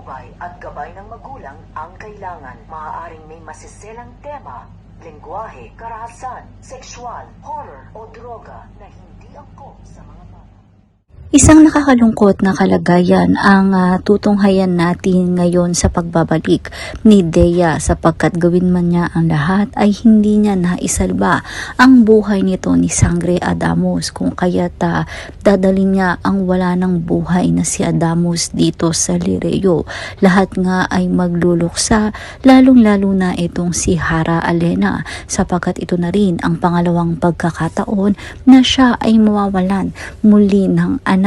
patnubay at gabay ng magulang ang kailangan. Maaaring may masiselang tema, lengguwahe, karahasan, sexual, horror o droga na hindi angkop sa mga bata. Isang nakakalungkot na kalagayan ang tutunghayan natin ngayon sa pagbabalik ni Dea, sapagkat gawin man niya ang lahat ay hindi niya naisalba ang buhay nito ni Sangre Adamos, kung kaya't dadalhin niya ang wala ng buhay na si Adamos dito sa Lireo. Lahat nga ay magluluksa, lalong-lalo na itong si Hara Alena, sapagkat ito na rin ang pangalawang pagkakataon na siya ay mawawalan muli ng anak.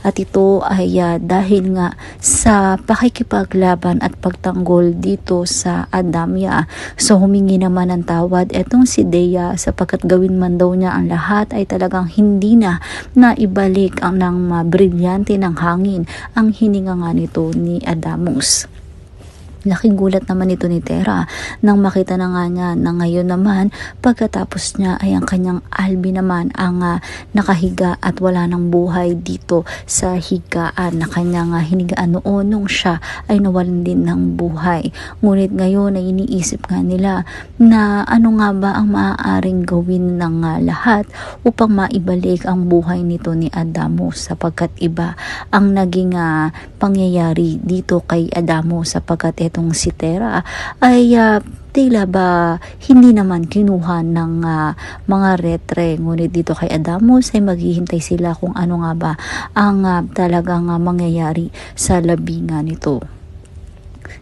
At ito ay dahil nga sa pakikipaglaban at pagtanggol dito sa Adamya. So humingi naman ng tawad etong si Dea, sapagkat gawin man daw niya ang lahat ay talagang hindi na naibalik ang ng brilyante ng hangin ang hininga nga nito ni Adamos. Laking gulat naman ito ni Tera nang makita na nga niya na ngayon naman pagkatapos niya ay ang kanyang Albi naman ang nakahiga at wala ng buhay dito sa higaan na kanyang hinigaan noon nung siya ay nawalan din ng buhay. Ngunit ngayon ay iniisip nga nila na ano nga ba ang maaaring gawin ng lahat upang maibalik ang buhay nito ni Adamos, sapagkat iba ang naging pangyayari dito kay Adamos, sapagkat itong si Tera ay tila ba hindi naman kinuha ng mga retre. Ngunit dito kay Adamos ay maghihintay sila kung ano nga ba ang talagang mangyayari sa labingan nito.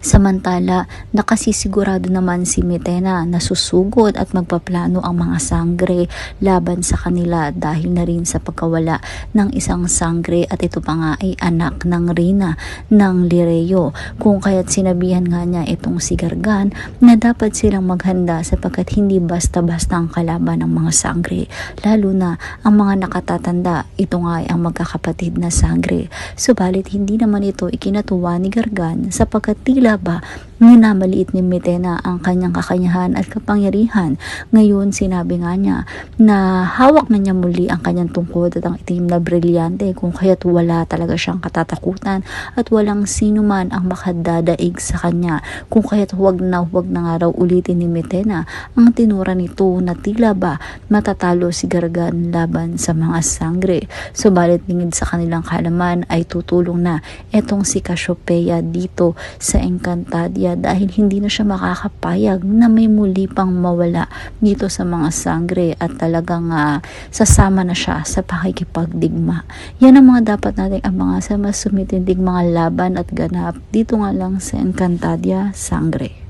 Samantala, nakasisigurado naman si Mitena na susugod at magpaplano ang mga Sangre laban sa kanila dahil na rin sa pagkawala ng isang Sangre, at ito pa nga ay anak ng Reyna ng Lireo. Kung kaya't sinabihan nga niya itong si Gargan na dapat silang maghanda, sapagkat hindi basta-basta ang kalaban ng mga Sangre, lalo na ang mga nakatatanda. Ito nga ay ang magkakapatid na Sangre. Subalit hindi naman ito ikinatuwa ni Gargan, sapagkat tila ba minamaliit ni Mitena ang kanyang kakayahan at kapangyarihan. Ngayon sinabi nga niya na hawak na niya muli ang kanyang tungkod at ang itim na brilyante, kung kaya't wala talaga siyang katatakutan at walang sino man ang makadadaig sa kanya. Kung kaya't huwag na nga raw ulitin ni Mitena ang tinura nito na tila ba matatalo si Gargan laban sa mga Sangre. Subalit lingid sa kanilang kaalaman ay tutulong na etong si Cassiopeia dito sa Encantadia, dahil hindi na siya makakapayag na may muli pang mawala dito sa mga Sangre at talagang sasama na siya sa pakikipagdigma. Yan ang mga dapat nating abangan sa mas sumitindig mga laban at ganap dito nga lang sa Encantadia Sangre.